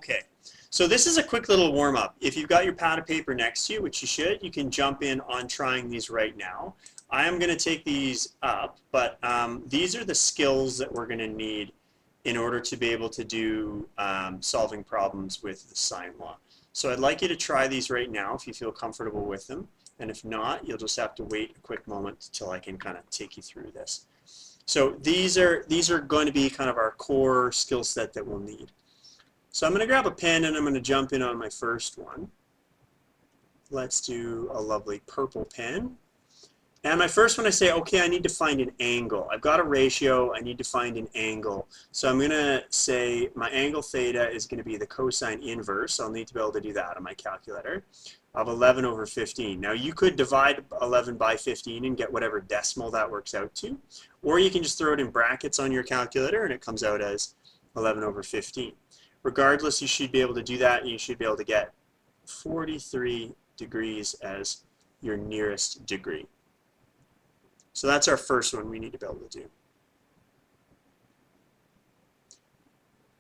Okay, so this is a quick little warm-up. If you've got your pad of paper next to you, which you should, you can jump in on trying these right now. I am going to take these up, but these are the skills that we're going to need in order to be able to do solving problems with the sine law. So I'd like you to try these right now if you feel comfortable with them, and if not, you'll just have to wait a quick moment till I can kind of take you through this. So these are going to be kind of our core skill set that we'll need. So I'm going to grab a pen and I'm going to jump in on my first one. Let's do a lovely purple pen. And my first one, I say, okay, I need to find an angle. I've got a ratio, I need to find an angle. So I'm going to say my angle theta is going to be the cosine inverse. I'll need to be able to do that on my calculator, of 11 over 15. Now you could divide 11 by 15 and get whatever decimal that works out to. Or you can just throw it in brackets on your calculator and it comes out as 11 over 15. Regardless, you should be able to do that, and you should be able to get 43 degrees as your nearest degree. So that's our first one we need to be able to do.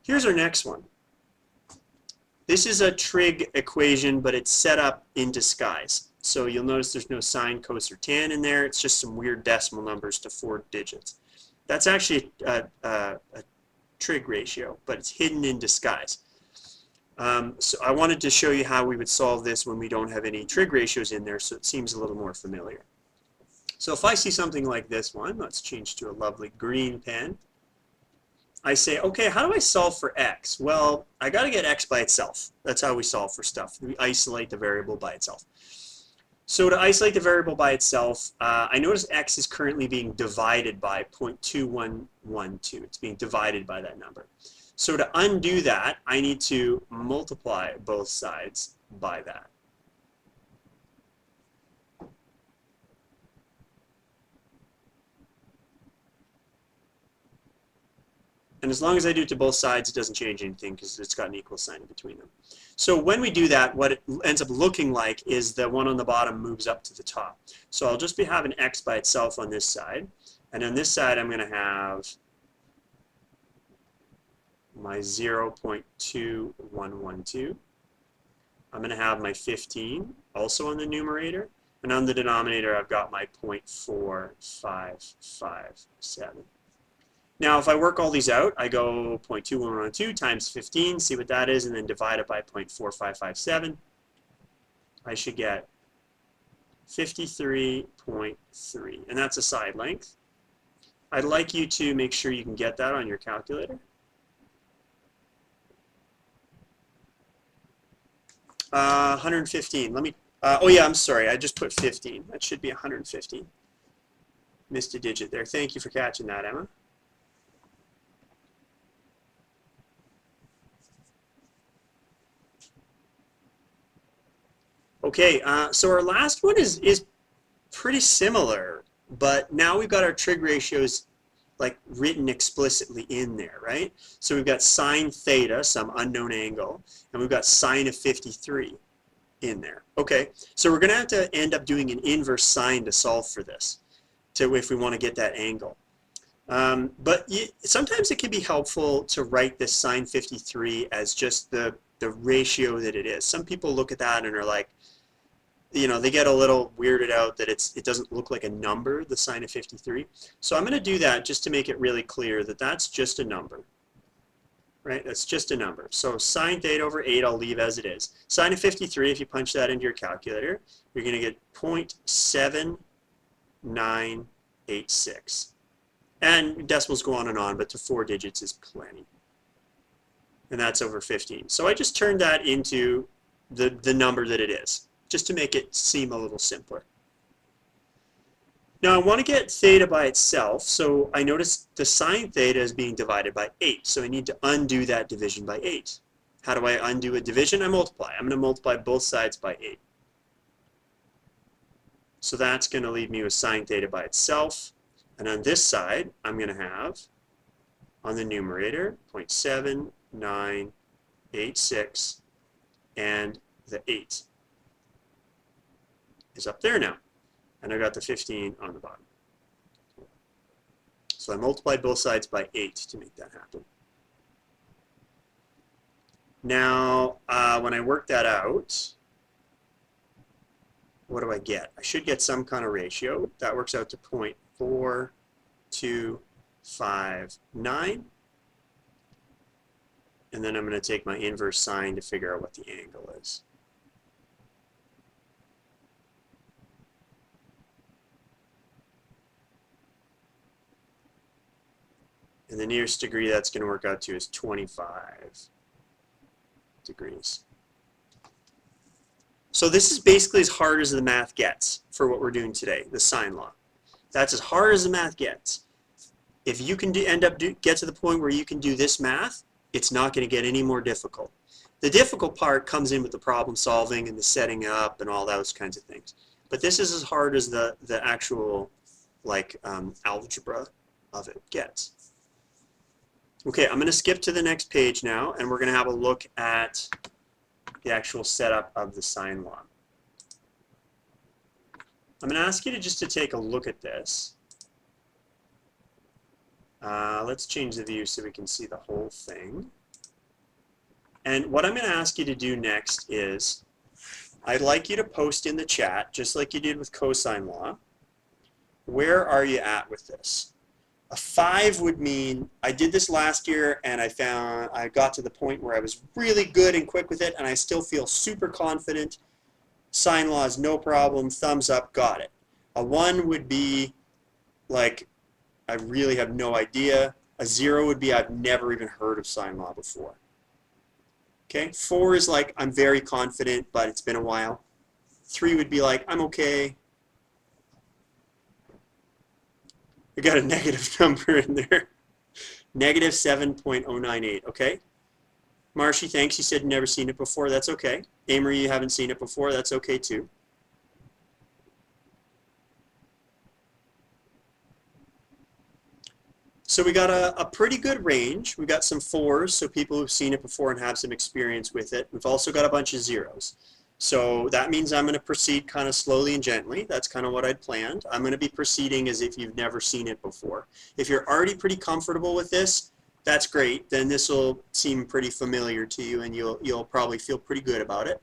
Here's our next one. This is a trig equation, but it's set up in disguise. So you'll notice there's no sine, cos, or tan in there. It's just some weird decimal numbers to 4 digits. That's actually a trig ratio, but it's hidden in disguise. So I wanted to show you how we would solve this when we don't have any trig ratios in there, so it seems a little more familiar. So if I see something like this one, let's change to a lovely green pen. I say, okay, how do I solve for x? Well, I got to get x by itself. That's how we solve for stuff. We isolate the variable by itself. So to isolate the variable by itself, I notice x is currently being divided by 0.2112. It's being divided by that number. So to undo that, I need to multiply both sides by that. And as long as I do it to both sides, it doesn't change anything because it's got an equal sign in between them. So when we do that, what it ends up looking like is the one on the bottom moves up to the top. So I'll just be having x by itself on this side. And on this side, I'm going to have my 0.2112. I'm going to have my 15 also on the numerator. And on the denominator, I've got my 0.4557. Now, if I work all these out, I go 0.2112 times 15, see what that is, and then divide it by 0.4557. I should get 53.3, and that's a side length. I'd like you to make sure you can get that on your calculator. 115. Let me. Oh yeah, I'm sorry. I just put 15. That should be 115. Missed a digit there. Thank you for catching that, Emma. Okay, so our last one is pretty similar, but now we've got our trig ratios like written explicitly in there, right? So we've got sine theta, some unknown angle, and we've got sine of 53 in there. Okay, so we're going to have to end up doing an inverse sine to solve for this, if we want to get that angle. But sometimes it can be helpful to write this sine 53 as just the ratio that it is. Some people look at that and are like, you know, they get a little weirded out that it doesn't look like a number, the sine of 53. So I'm going to do that just to make it really clear that that's just a number, right? That's just a number. So sine theta over 8 I'll leave as it is. Sine of 53, if you punch that into your calculator, you're going to get 0.7986. And decimals go on, but to 4 digits is plenty. And that's over 15. So I just turned that into the number that it is, just to make it seem a little simpler. Now I want to get theta by itself, so I notice the sine theta is being divided by 8, so I need to undo that division by 8. How do I undo a division? I multiply. I'm going to multiply both sides by 8. So that's going to leave me with sine theta by itself, and on this side I'm going to have, on the numerator, 0.7986, and the 8 is up there now. And I got the 15 on the bottom. So I multiplied both sides by 8 to make that happen. Now, when I work that out, what do I get? I should get some kind of ratio. That works out to 0.4259. And then I'm going to take my inverse sine to figure out what the angle is. And the nearest degree that's going to work out to is 25 degrees. So this is basically as hard as the math gets for what we're doing today, the sine law. That's as hard as the math gets. If you can get to the point where you can do this math, it's not going to get any more difficult. The difficult part comes in with the problem solving and the setting up and all those kinds of things. But this is as hard as the actual algebra of it gets. Okay, I'm going to skip to the next page now, and we're going to have a look at the actual setup of the sine law. I'm going to ask you to take a look at this. Let's change the view so we can see the whole thing. And what I'm going to ask you to do next is, I'd like you to post in the chat, just like you did with cosine law, where are you at with this? A 5 would mean I did this last year and I got to the point where I was really good and quick with it and I still feel super confident. Sine law is no problem, thumbs up, got it. A 1 would be like I really have no idea. A 0 would be I've never even heard of sine law before. Okay, 4 is like I'm very confident but it's been a while. 3 would be like I'm okay. We got a negative number in there. Negative 7.098, okay? Marshy, thanks. You said you've never seen it before. That's okay. Amory, you haven't seen it before. That's okay too. So we got a pretty good range. We got some 4s, so people who've seen it before and have some experience with it. We've also got a bunch of 0s. So that means I'm going to proceed kind of slowly and gently. That's kind of what I'd planned. I'm going to be proceeding as if you've never seen it before. If you're already pretty comfortable with this, that's great. Then this will seem pretty familiar to you and you'll probably feel pretty good about it.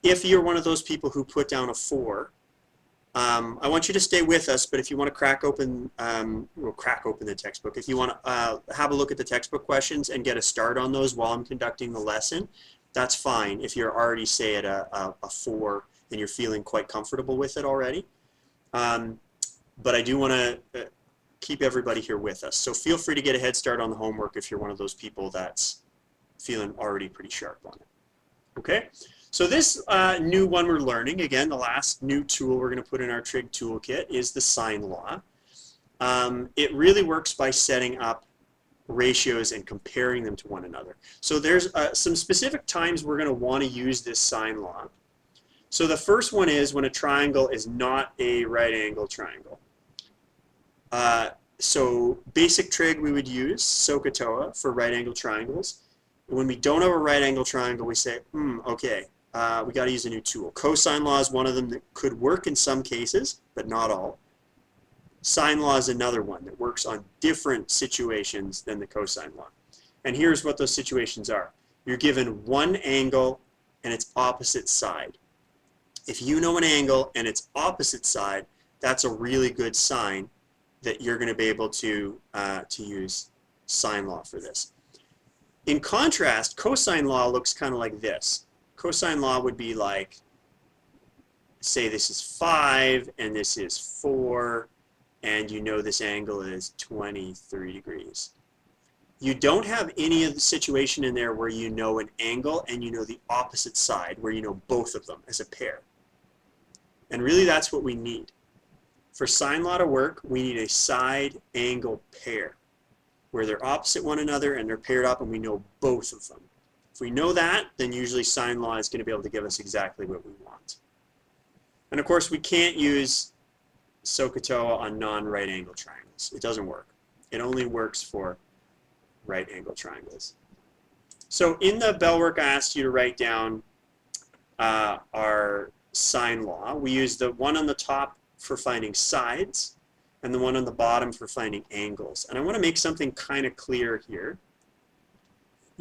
If you're one of those people who put down a 4, I want you to stay with us, but if you want to crack open the textbook, if you want to have a look at the textbook questions and get a start on those while I'm conducting the lesson, that's fine if you're already, say, at a 4 and you're feeling quite comfortable with it already. But I do want to keep everybody here with us. So feel free to get a head start on the homework if you're one of those people that's feeling already pretty sharp on it. Okay? So this new one we're learning, again, the last new tool we're going to put in our trig toolkit is the sine law. It really works by setting up ratios and comparing them to one another. So there's some specific times we're going to want to use this sine law. So the first one is when a triangle is not a right angle triangle. So basic trig we would use SOHCAHTOA for right angle triangles. When we don't have a right angle triangle, we say, okay, we got to use a new tool. Cosine law is one of them that could work in some cases, but not all. Sine law is another one that works on different situations than the cosine law. And here's what those situations are. You're given one angle and its opposite side. If you know an angle and its opposite side, that's a really good sign that you're going to be able to use sine law for this. In contrast, cosine law looks kind of like this. Cosine law would be like, say this is 5 and this is 4, and you know this angle is 23 degrees. You don't have any of the situation in there where you know an angle and you know the opposite side, where you know both of them as a pair. And really that's what we need. For sine law to work, we need a side angle pair, where they're opposite one another and they're paired up and we know both of them. If we know that, then usually sine law is going to be able to give us exactly what we want. And of course we can't use SOHCAHTOA on non-right angle triangles. It doesn't work. It only works for right angle triangles. So in the bell work I asked you to write down our sine law. We use the one on the top for finding sides and the one on the bottom for finding angles. And I want to make something kind of clear here.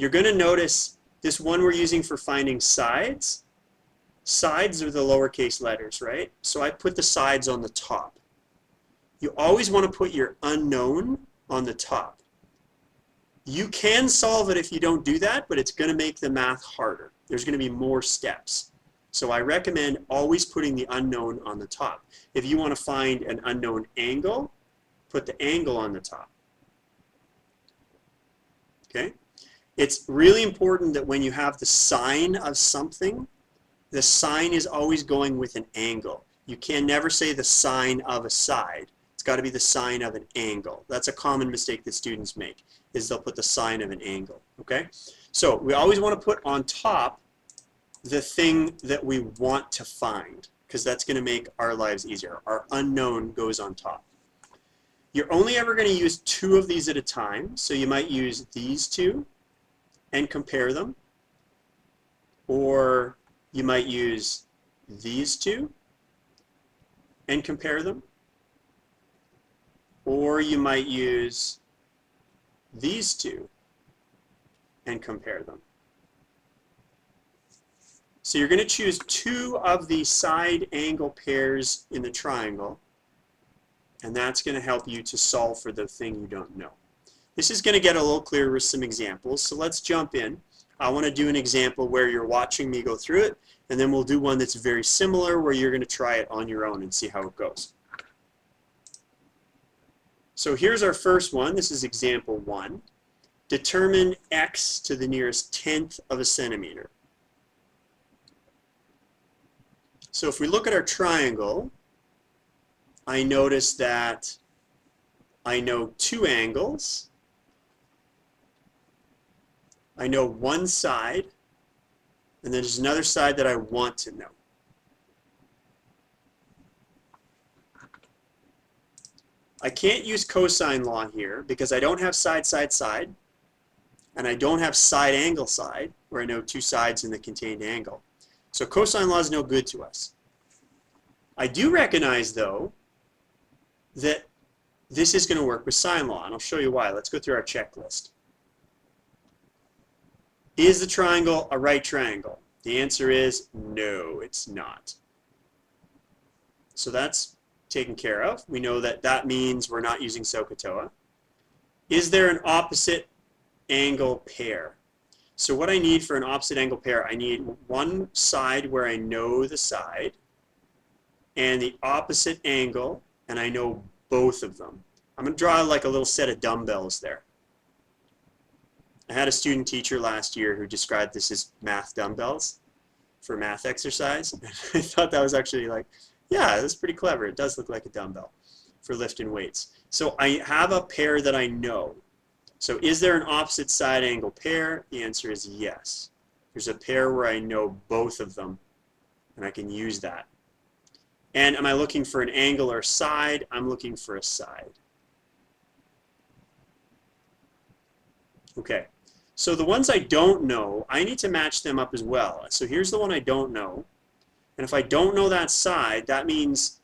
you're going to notice this one we're using for finding sides. Sides are the lowercase letters, right? So I put the sides on the top. You always want to put your unknown on the top. You can solve it if you don't do that, but it's going to make the math harder. There's going to be more steps. So I recommend always putting the unknown on the top. If you want to find an unknown angle, put the angle on the top. Okay? It's really important that when you have the sine of something, the sine is always going with an angle. You can never say the sine of a side. It's got to be the sine of an angle. That's a common mistake that students make, is they'll put the sine of an angle. Okay? So we always want to put on top the thing that we want to find, because that's going to make our lives easier. Our unknown goes on top. You're only ever going to use two of these at a time, so you might use these two and compare them, or you might use these two and compare them, or you might use these two and compare them. So you're going to choose two of the side angle pairs in the triangle, and that's going to help you to solve for the thing you don't know. This is going to get a little clearer with some examples, so let's jump in. I want to do an example where you're watching me go through it, and then we'll do one that's very similar where you're going to try it on your own and see how it goes. So here's our first one. This is example 1. Determine x to the nearest tenth of a centimeter. So if we look at our triangle, I notice that I know two angles. I know one side, and then there's another side that I want to know. I can't use cosine law here because I don't have side, side, side, and I don't have side, angle, side, where I know two sides in the contained angle. So cosine law is no good to us. I do recognize, though, that this is going to work with sine law, and I'll show you why. Let's go through our checklist. Is the triangle a right triangle? The answer is no, it's not. So that's taken care of. We know that that means we're not using SOHCAHTOA. Is there an opposite angle pair? So what I need for an opposite angle pair, I need one side where I know the side and the opposite angle, and I know both of them. I'm going to draw like a little set of dumbbells there. I had a student teacher last year who described this as math dumbbells for math exercise. I thought that was actually like, yeah, that's pretty clever. It does look like a dumbbell for lifting weights. So I have a pair that I know. So is there an opposite side angle pair? The answer is yes. There's a pair where I know both of them, and I can use that. And am I looking for an angle or side? I'm looking for a side. Okay, so the ones I don't know, I need to match them up as well. So here's the one I don't know. And if I don't know that side, that means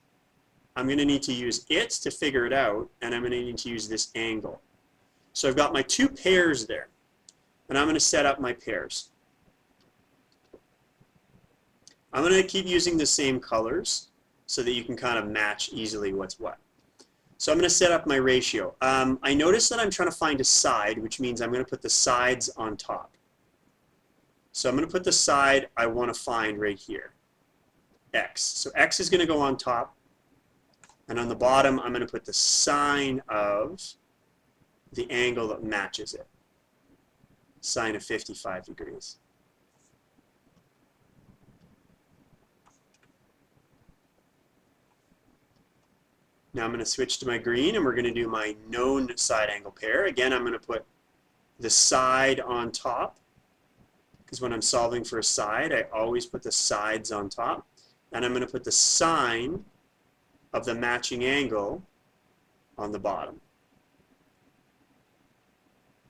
I'm going to need to use it to figure it out, and I'm going to need to use this angle. So I've got my two pairs there, and I'm going to set up my pairs. I'm going to keep using the same colors so that you can kind of match easily what's what. So I'm going to set up my ratio. I notice that I'm trying to find a side, which means I'm going to put the sides on top. So I'm going to put the side I want to find right here, x. So x is going to go on top, and on the bottom I'm going to put the sine of the angle that matches it, sine of 55 degrees. Now I'm going to switch to my green, and we're going to do my known side angle pair. Again, I'm going to put the side on top, because when I'm solving for a side, I always put the sides on top. And I'm going to put the sine of the matching angle on the bottom.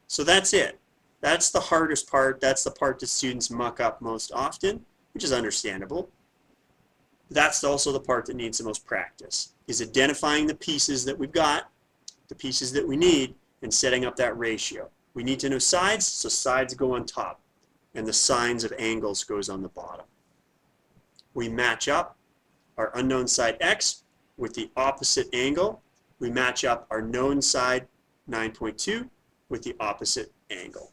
So that's it. That's the hardest part. That's the part that students muck up most often, which is understandable. That's also the part that needs the most practice, is identifying the pieces that we've got, the pieces that we need, and setting up that ratio. We need to know sides, so sides go on top, and the sines of angles goes on the bottom. We match up our unknown side x with the opposite angle. We match up our known side 9.2 with the opposite angle.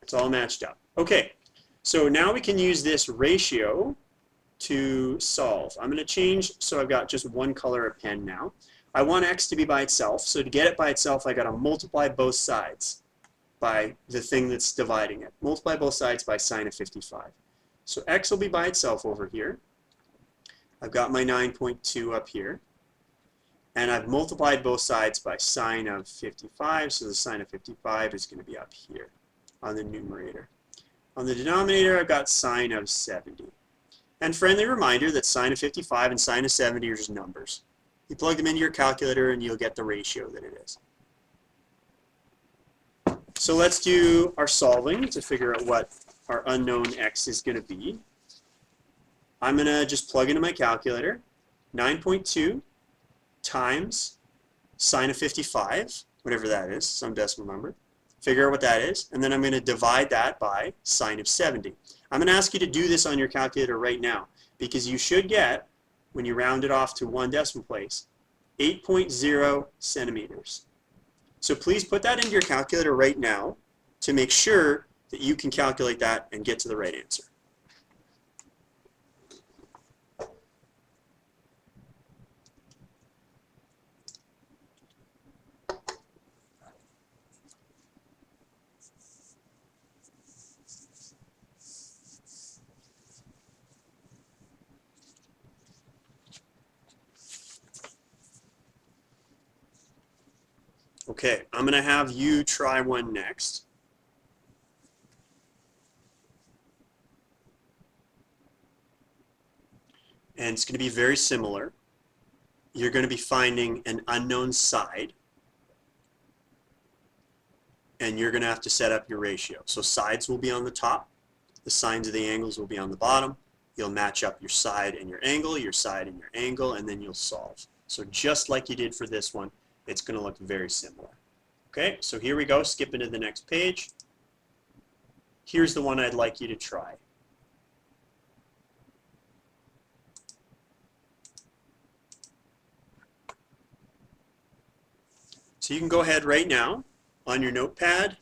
It's all matched up. Okay, so now we can use this ratio to solve. I'm going to change so I've got just one color of pen now. I want x to be by itself, so to get it by itself I got to multiply both sides by the thing that's dividing it. Multiply both sides by sine of 55. So x will be by itself over here. I've got my 9.2 up here. And I've multiplied both sides by sine of 55, so the sine of 55 is going to be up here on the numerator. On the denominator, I've got sine of 70. And friendly reminder that sine of 55 and sine of 70 are just numbers. You plug them into your calculator and you'll get the ratio that it is. So let's do our solving to figure out what our unknown x is going to be. I'm going to just plug into my calculator 9.2 times sine of 55, whatever that is, some decimal number. Figure out what that is, and then I'm going to divide that by sine of 70. I'm going to ask you to do this on your calculator right now, because you should get, when you round it off to one decimal place, 8.0 centimeters. So please put that into your calculator right now to make sure that you can calculate that and get to the right answer. Okay, I'm going to have you try one next. And it's going to be very similar. You're going to be finding an unknown side. And you're going to have to set up your ratio. So sides will be on the top. The sines of the angles will be on the bottom. You'll match up your side and your angle, and then you'll solve. So just like you did for this one, it's going to look very similar. Okay, so here we go, skipping to the next page. Here's the one I'd like you to try. So you can go ahead right now on your notepad,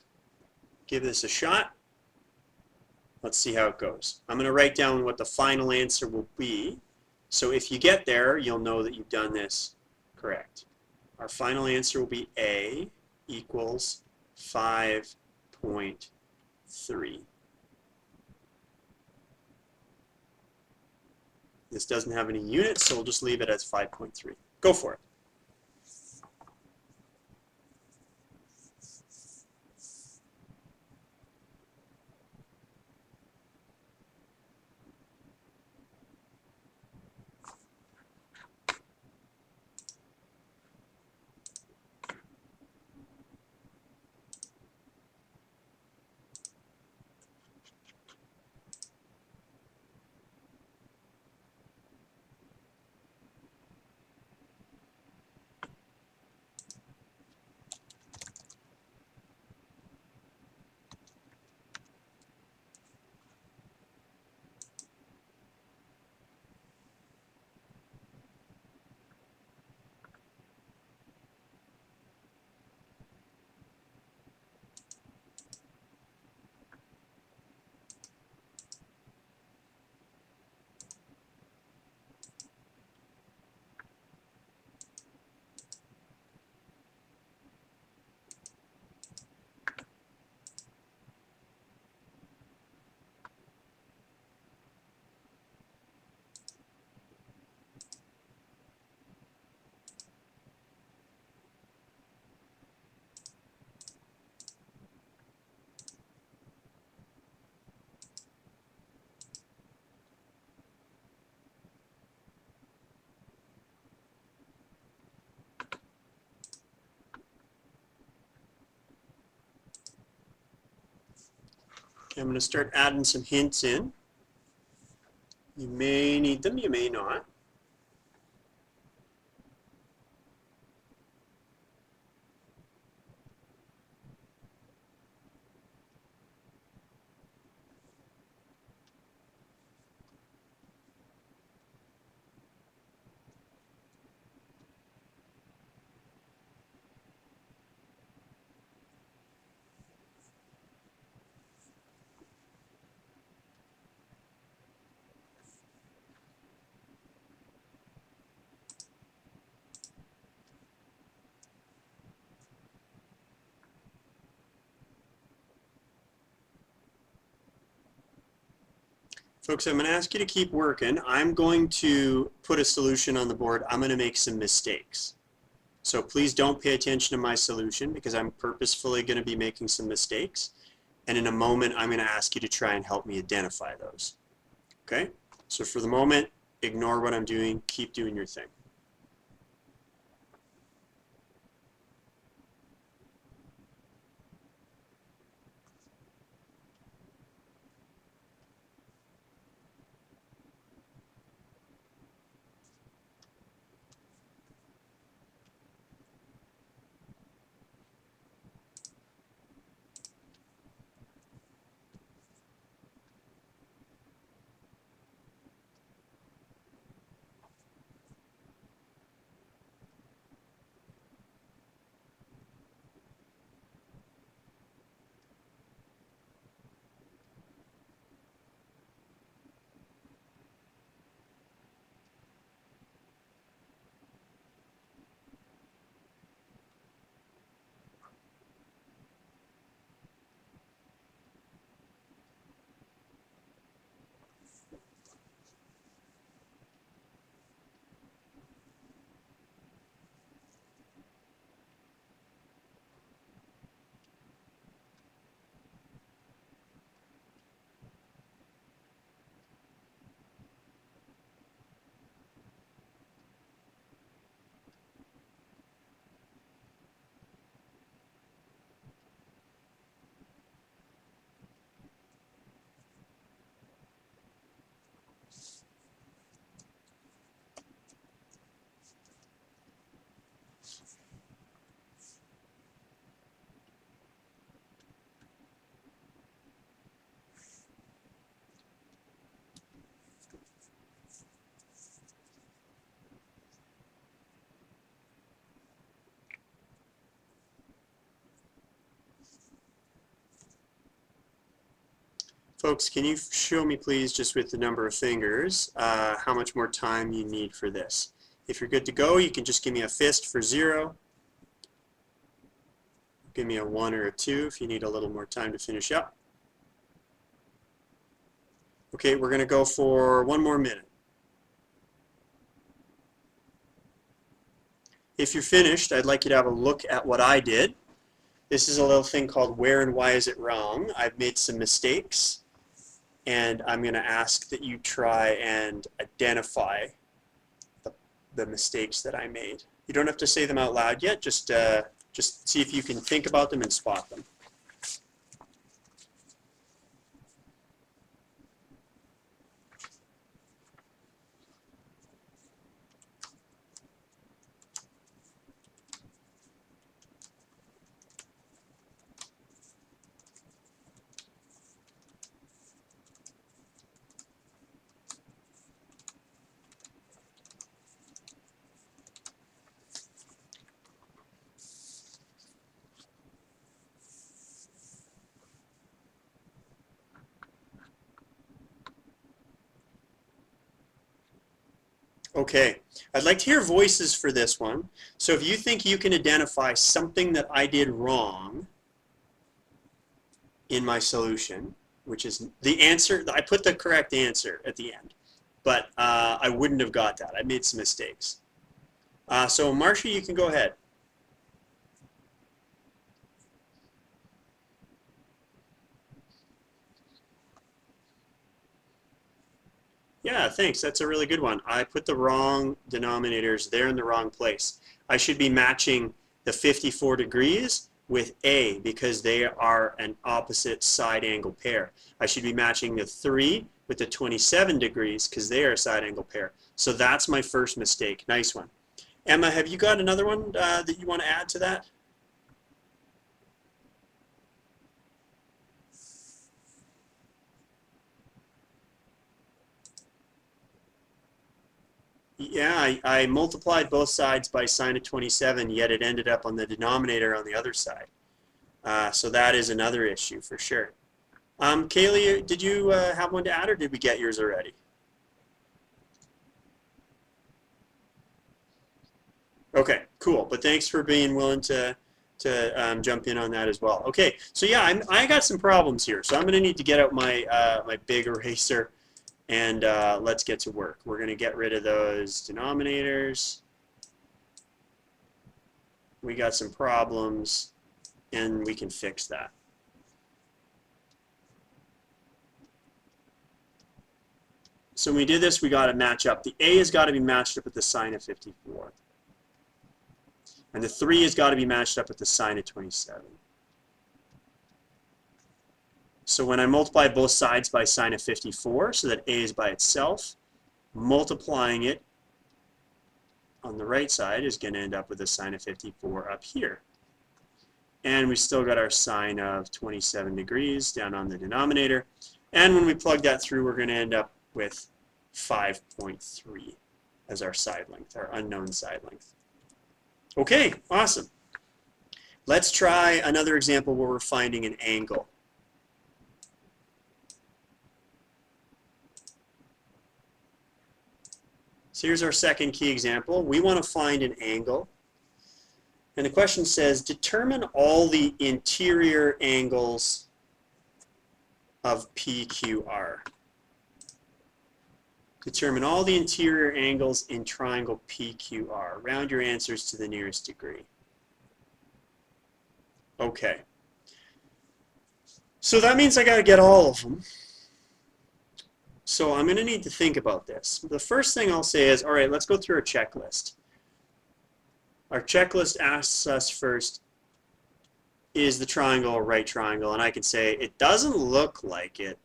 give this a shot. Let's see how it goes. I'm going to write down what the final answer will be. So if you get there, you'll know that you've done this correct. Our final answer will be A equals 5.3. This doesn't have any units, so we'll just leave it as 5.3. Go for it. I'm going to start adding some hints in. You may need them, you may not. Folks, I'm going to ask you to keep working. I'm going to put a solution on the board. I'm going to make some mistakes. So please don't pay attention to my solution because I'm purposefully going to be making some mistakes. And in a moment, I'm going to ask you to try and help me identify those. Okay? So for the moment, ignore what I'm doing. Keep doing your thing. Folks, can you show me, please, just with the number of fingers, how much more time you need for this? If you're good to go, you can just give me a fist for 0. Give me a 1 or a 2 if you need a little more time to finish up. Okay, we're going to go for 1 more minute. If you're finished, I'd like you to have a look at what I did. This is a little thing called where and why is it wrong. I've made some mistakes, and I'm going to ask that you try and identify the mistakes that I made. You don't have to say them out loud yet, just see if you can think about them and spot them. Okay, I'd like to hear voices for this one. So if you think you can identify something that I did wrong in my solution, which is the answer, I put the correct answer at the end, but I wouldn't have got that. I made some mistakes. So Marcia, you can go ahead. Yeah, thanks. That's a really good one. I put the wrong denominators. They're in the wrong place. I should be matching the 54 degrees with A because they are an opposite side angle pair. I should be matching the 3 with the 27 degrees because they are a side angle pair. So that's my first mistake. Nice one. Emma, have you got another one that you want to add to that? Yeah, I multiplied both sides by sine of 27, yet it ended up on the denominator on the other side. So that is another issue for sure. Kaylee, did you have one to add, or did we get yours already? Okay, cool. But thanks for being willing to jump in on that as well. Okay, so yeah, I got some problems here. So I'm going to need to get out my my big eraser And let's get to work. We're going to get rid of those denominators. We got some problems, and we can fix that. So when we did this, we got to match up. The a has got to be matched up with the sine of 54. And the 3 has got to be matched up with the sine of 27. So when I multiply both sides by sine of 54, so that a is by itself, multiplying it on the right side is going to end up with a sine of 54 up here. And we still got our sine of 27 degrees down on the denominator. And when we plug that through, we're going to end up with 5.3 as our side length, our unknown side length. Okay, awesome. Let's try another example where we're finding an angle. So here's our second key example. We want to find an angle. And the question says, determine all the interior angles of PQR. Determine all the interior angles in triangle PQR. Round your answers to the nearest degree. Okay. So that means I got to get all of them. So I'm going to need to think about this. The first thing I'll say is, all right, let's go through our checklist. Our checklist asks us first, is the triangle a right triangle? And I can say, it doesn't look like it.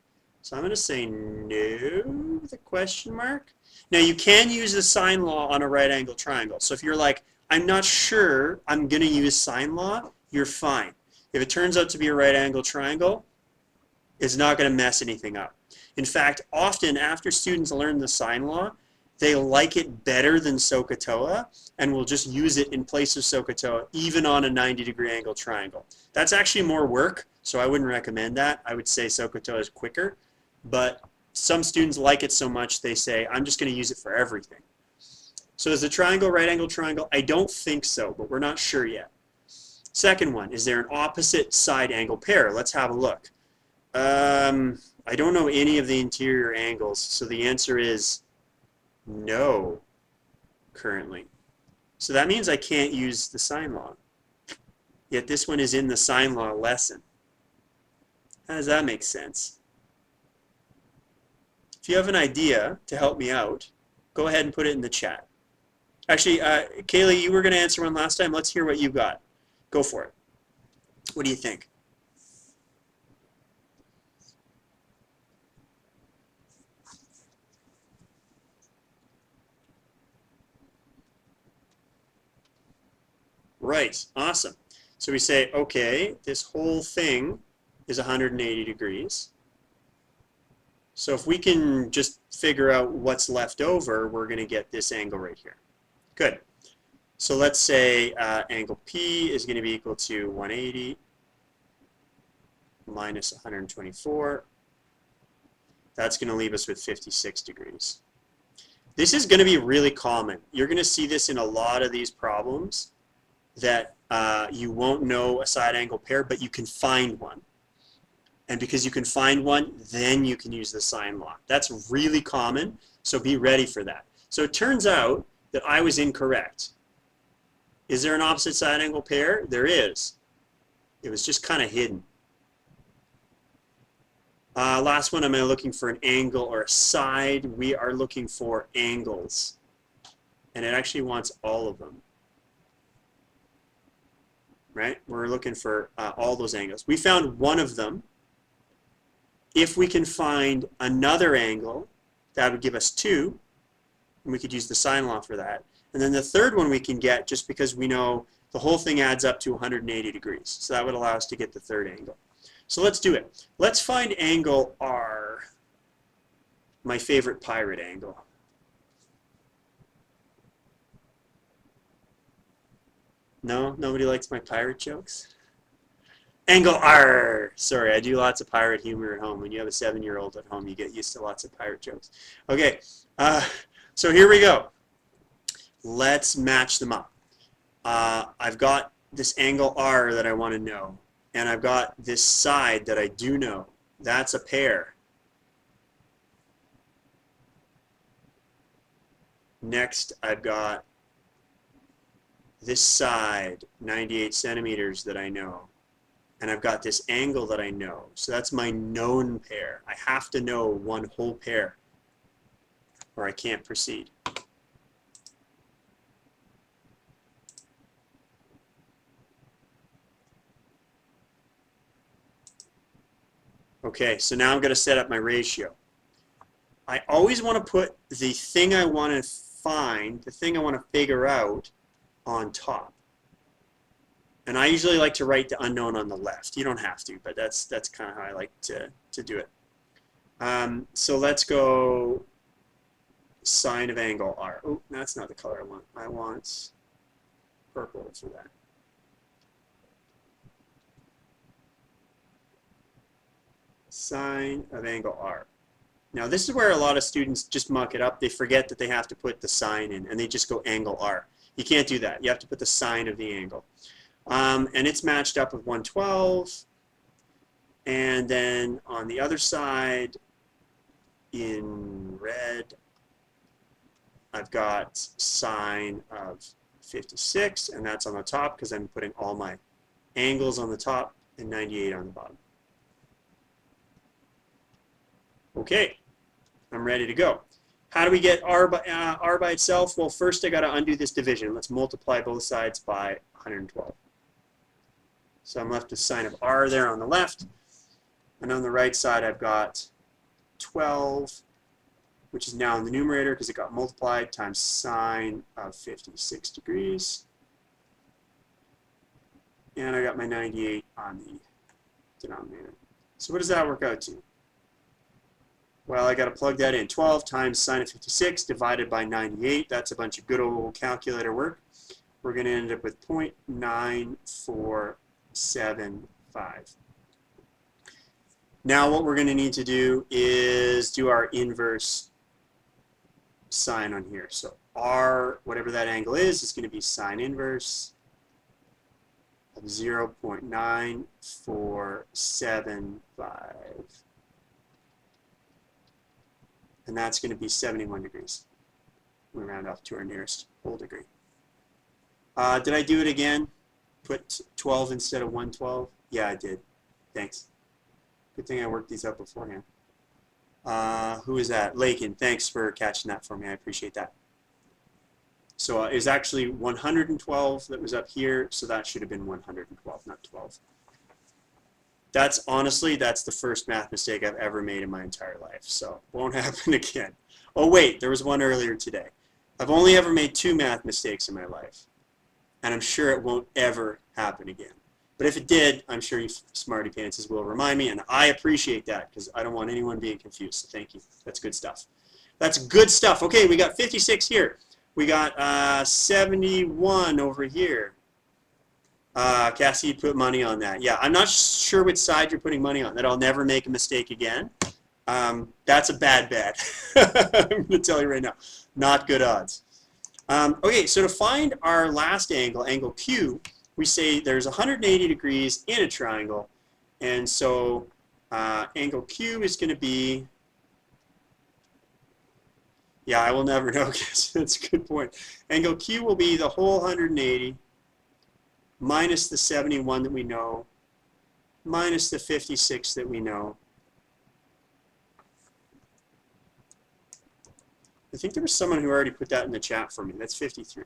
So I'm going to say no with a question mark. Now you can use the sine law on a right angle triangle. So if you're like, I'm not sure I'm going to use sine law, you're fine. If it turns out to be a right angle triangle, it's not going to mess anything up. In fact, often after students learn the sine law, they like it better than SOHCAHTOA and will just use it in place of SOHCAHTOA even on a 90-degree angle triangle. That's actually more work, so I wouldn't recommend that. I would say SOHCAHTOA is quicker, but some students like it so much they say, I'm just going to use it for everything. So is the triangle right angle triangle? I don't think so, but we're not sure yet. Second one, is there an opposite side angle pair? Let's have a look. I don't know any of the interior angles, so the answer is no, currently. So that means I can't use the sine law. Yet this one is in the sine law lesson. How does that make sense? If you have an idea to help me out, go ahead and put it in the chat. Actually, Kaylee, you were going to answer one last time. Let's hear what you got. Go for it. What do you think? Right, awesome. So we say, okay, this whole thing is 180 degrees. So if we can just figure out what's left over, we're going to get this angle right here. Good. So let's say angle P is going to be equal to 180 minus 124. That's going to leave us with 56 degrees. This is going to be really common. You're going to see this in a lot of these problems that you won't know a side angle pair, but you can find one. And because you can find one, then you can use the sine law. That's really common, so be ready for that. So it turns out that I was incorrect. Is there an opposite side angle pair? There is. It was just kind of hidden. Last one, am I looking for an angle or a side? We are looking for angles. And it actually wants all of them. Right? We're looking for all those angles. We found one of them. If we can find another angle, that would give us 2. And we could use the sine law for that. And then the third one we can get just because we know the whole thing adds up to 180 degrees. So that would allow us to get the third angle. So let's do it. Let's find angle R, my favorite pirate angle. No? Nobody likes my pirate jokes? Angle R. Sorry, I do lots of pirate humor at home. When you have a 7-year-old at home, you get used to lots of pirate jokes. Okay, so here we go. Let's match them up. I've got this angle R that I want to know, and I've got this side that I do know. That's a pair. Next, I've got this side, 98 centimeters that I know. And I've got this angle that I know. So that's my known pair. I have to know one whole pair or I can't proceed. Okay, so now I'm going to set up my ratio. I always want to put the thing I want to find, the thing I want to figure out, on top. And I usually like to write the unknown on the left. You don't have to, but that's kind of how I like to do it. So let's go sine of angle R. Oh, that's not the color I want. I want purple for that. Sine of angle R. Now this is where a lot of students just muck it up. They forget that they have to put the sine in, and they just go angle R. You can't do that. You have to put the sine of the angle. And it's matched up with 112. And then on the other side, in red, I've got sine of 56, and that's on the top because I'm putting all my angles on the top and 98 on the bottom. Okay, I'm ready to go. How do we get R by itself? Well, first I got to undo this division. Let's multiply both sides by 112. So I'm left with sine of R there on the left. And on the right side, I've got 12, which is now in the numerator because it got multiplied, times sine of 56 degrees. And I got my 98 on the denominator. So what does that work out to? Well, I got to plug that in. 12 times sine of 56 divided by 98. That's a bunch of good old calculator work. We're going to end up with 0.9475. Now what we're going to need to do is do our inverse sine on here. So R, whatever that angle is going to be sine inverse of 0.9475. And that's going to be 71 degrees. We round off to our nearest whole degree. Did I do it again? Put 12 instead of 112? Yeah, I did. Thanks. Good thing I worked these up beforehand. Who is that? Lakin. Thanks for catching that for me. I appreciate that. So it was actually 112 that was up here, so that should have been 112, not 12. That's honestly, that's the first math mistake I've ever made in my entire life, so won't happen again. Oh wait, there was one earlier today. I've only ever made 2 math mistakes in my life, and I'm sure it won't ever happen again. But if it did, I'm sure you smarty pantses will remind me, and I appreciate that because I don't want anyone being confused, so thank you. That's good stuff. That's good stuff. Okay, we got 56 here. We got 71 over here. Cassie, put money on that. Yeah, I'm not sure which side you're putting money on. That I'll never make a mistake again. That's a bad bet. I'm going to tell you right now. Not good odds. Okay, so to find our last angle, angle Q, we say there's 180 degrees in a triangle. And so angle Q is going to be, yeah, I will never know. That's a good point. Angle Q will be the whole 180 minus the 71 that we know, minus the 56 that we know. I think there was someone who already put that in the chat for me. That's 53.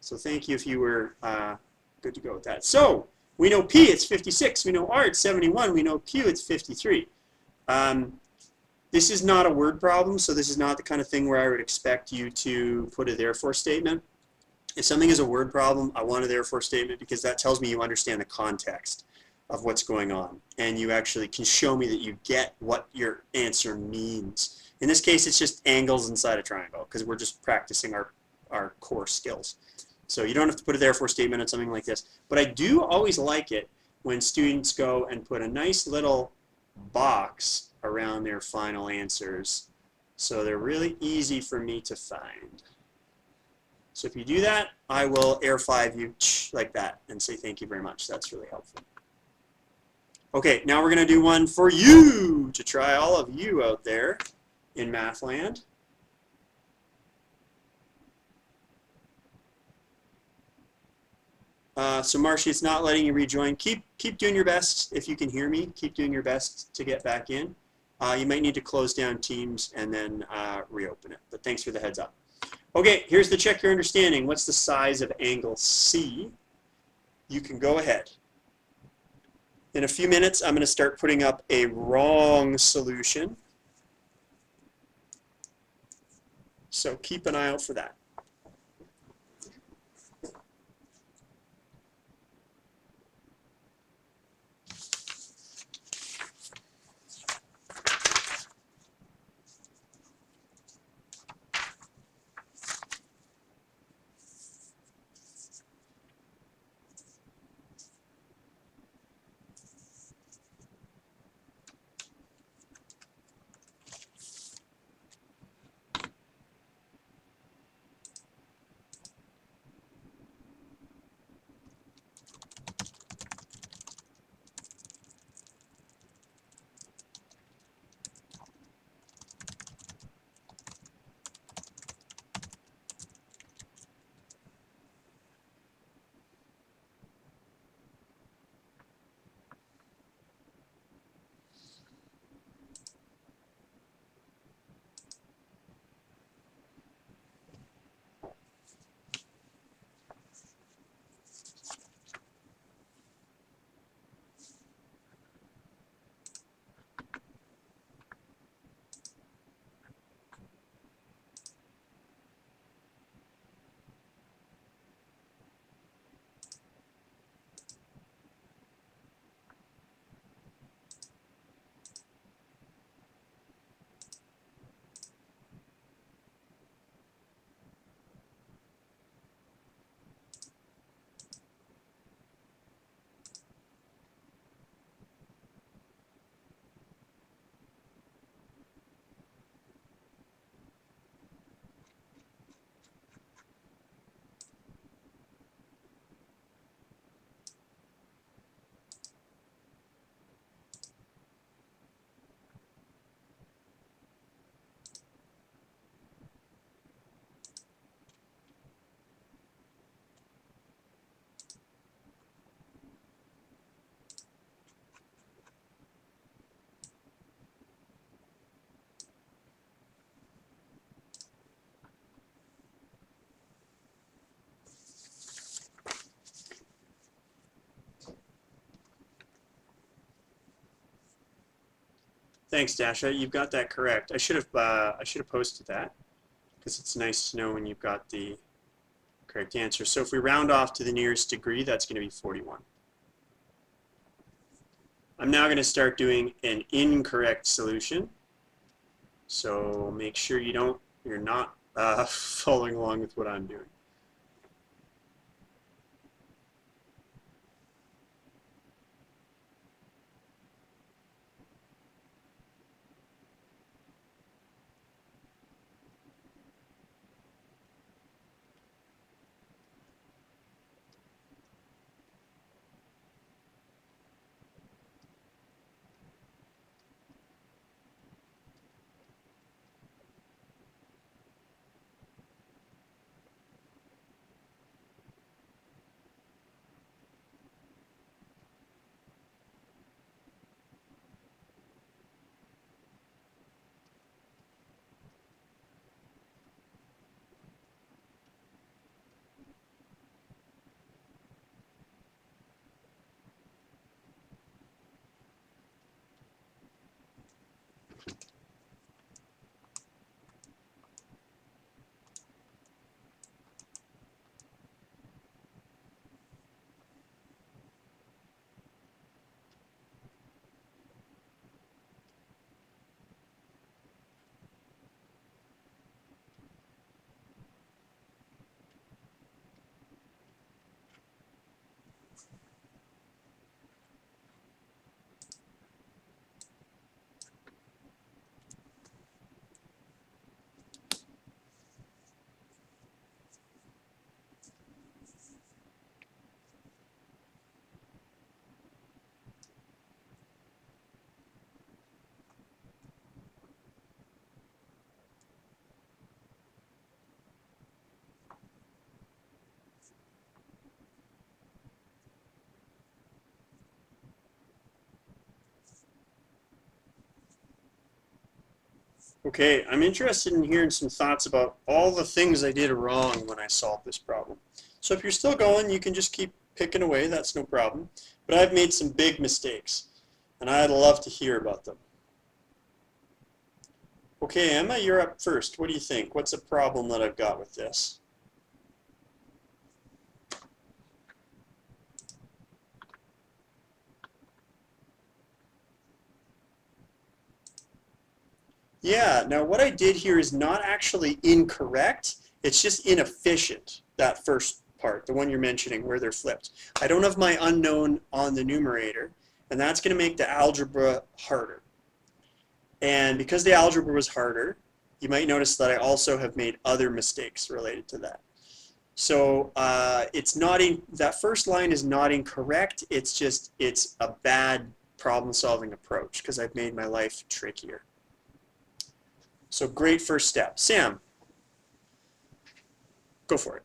So thank you if you were good to go with that. So we know P, it's 56. We know R, it's 71. We know Q, it's 53. This is not a word problem, so this is not the kind of thing where I would expect you to put a therefore statement. If something is a word problem, I want a therefore statement because that tells me you understand the context of what's going on. And you actually can show me that you get what your answer means. In this case, it's just angles inside a triangle because we're just practicing our core skills. So you don't have to put a therefore statement on something like this. But I do always like it when students go and put a nice little box around their final answers. So they're really easy for me to find. So if you do that, I will air 5 you like that and say thank you very much. That's really helpful. Okay, now we're going to do one for you to try all of you out there in math land. So Marcy, it's not letting you rejoin. Keep doing your best. If you can hear me, keep doing your best to get back in. You might need to close down Teams and then reopen it. But thanks for the heads up. Okay, here's the check your understanding. What's the size of angle C? You can go ahead. In a few minutes, I'm going to start putting up a wrong solution. So keep an eye out for that. Thanks, Dasha. You've got that correct. I should have posted that because it's nice to know when you've got the correct answer. So if we round off to the nearest degree, that's going to be 41. I'm now going to start doing an incorrect solution. So make sure you're not following along with what I'm doing. Okay, I'm interested in hearing some thoughts about all the things I did wrong when I solved this problem. So if you're still going, you can just keep picking away, that's no problem. But I've made some big mistakes, and I'd love to hear about them. Okay, Emma, you're up first. What do you think? What's a problem that I've got with this? Yeah, now what I did here is not actually incorrect. It's just inefficient, that first part, the one you're mentioning where they're flipped. I don't have my unknown on the numerator, and that's going to make the algebra harder. And because the algebra was harder, you might notice that I also have made other mistakes related to that. So it's not that first line is not incorrect. It's a bad problem-solving approach because I've made my life trickier. So great first step. Sam, go for it.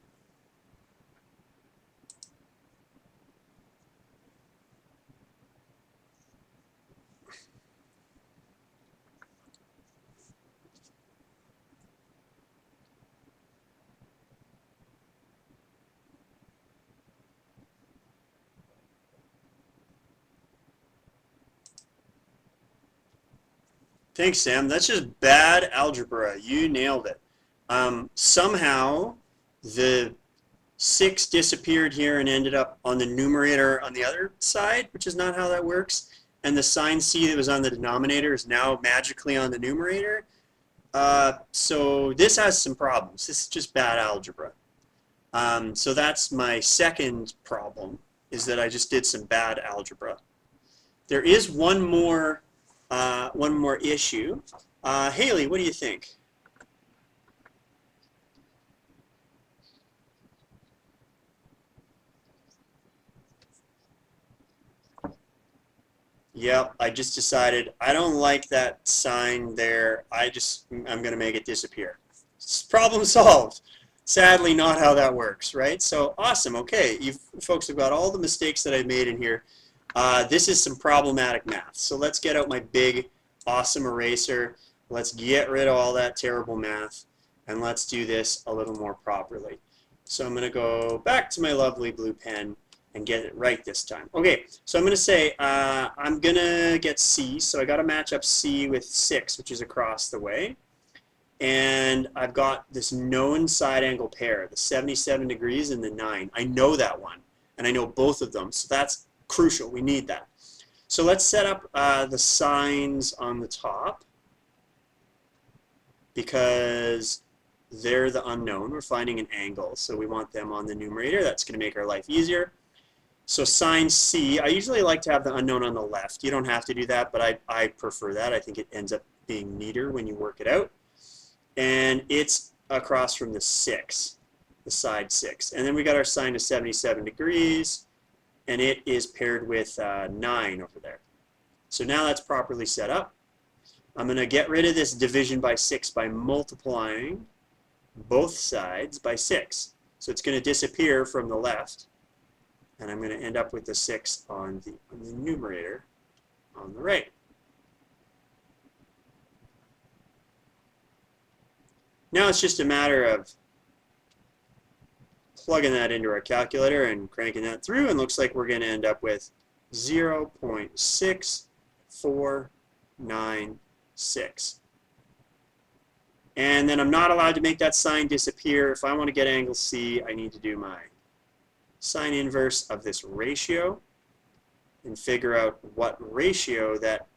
Thanks, Sam. That's just bad algebra. You nailed it. Somehow the 6 disappeared here and ended up on the numerator on the other side, which is not how that works. And the sine c that was on the denominator is now magically on the numerator. So this has some problems. This is just bad algebra. So that's my second problem, is that I just did some bad algebra. There is one more issue. Haley, what do you think? Yep, I just decided I don't like that sign there. I'm going to make it disappear. Problem solved. Sadly, not how that works, right? So awesome. Okay, you folks have got all the mistakes that I made in here. This is some problematic math. So let's get out my big, awesome eraser. Let's get rid of all that terrible math, and let's do this a little more properly. So I'm going to go back to my lovely blue pen and get it right this time. Okay, so I'm going to say I'm going to get C. So I got to match up C with 6, which is across the way. And I've got this known side angle pair, the 77 degrees and the 9. I know that one, and I know both of them, so that's crucial. We need that. So let's set up the signs on the top because they're the unknown. We're finding an angle, so we want them on the numerator. That's going to make our life easier. So sine C, I usually like to have the unknown on the left. You don't have to do that, but I prefer that. I think it ends up being neater when you work it out. And it's across from the 6, the side 6. And then we got our sine of 77 degrees, and it is paired with 9 over there. So now that's properly set up. I'm going to get rid of this division by 6 by multiplying both sides by 6. So it's going to disappear from the left, and I'm going to end up with the 6 on the numerator on the right. Now it's just a matter of plugging that into our calculator and cranking that through, and looks like we're going to end up with 0.6496. And then I'm not allowed to make that sign disappear. If I want to get angle C, I need to do my sine inverse of this ratio and figure out what ratio that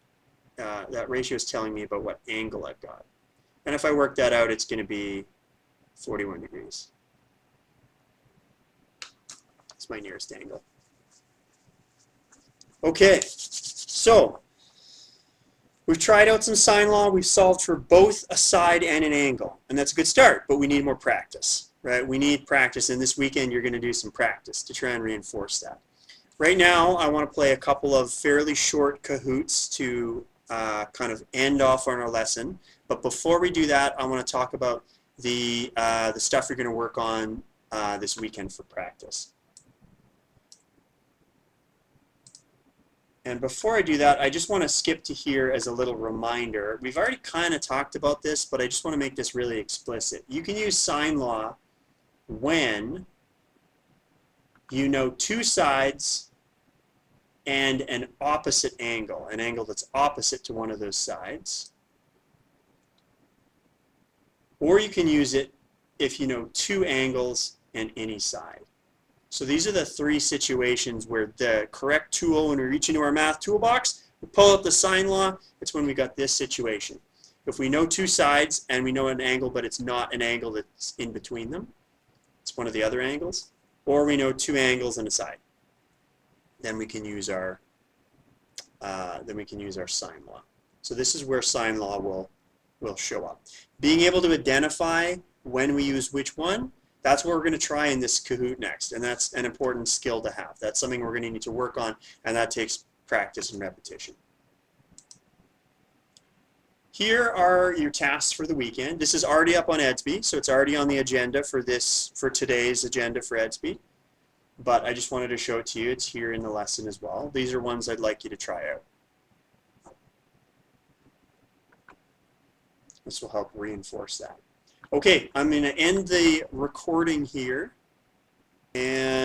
ratio is telling me about what angle I've got. And if I work that out, it's going to be 41 degrees. It's my nearest angle. Okay, so we've tried out some sine law. We've solved for both a side and an angle. And that's a good start, but we need more practice, right? We need practice, and this weekend you're going to do some practice to try and reinforce that. Right now, I want to play a couple of fairly short Kahoots to kind of end off on our lesson. But before we do that, I want to talk about the stuff you're going to work on this weekend for practice. And before I do that, I just want to skip to here as a little reminder. We've already kind of talked about this, but I just want to make this really explicit. You can use sine law when you know two sides and an opposite angle, an angle that's opposite to one of those sides. Or you can use it if you know two angles and any side. So these are the three situations where the correct tool, when we reach into our math toolbox, we pull up the sine law, it's when we got this situation. If we know two sides and we know an angle, but it's not an angle that's in between them, it's one of the other angles, or we know two angles and a side, then we can use our sine law. So this is where sine law will show up. Being able to identify when we use which one, that's what we're going to try in this Kahoot next, and that's an important skill to have. That's something we're going to need to work on, and that takes practice and repetition. Here are your tasks for the weekend. This is already up on Edsby, so it's already on the agenda for today's agenda for Edsby. But I just wanted to show it to you. It's here in the lesson as well. These are ones I'd like you to try out. This will help reinforce that. Okay, I'm going to end the recording here. And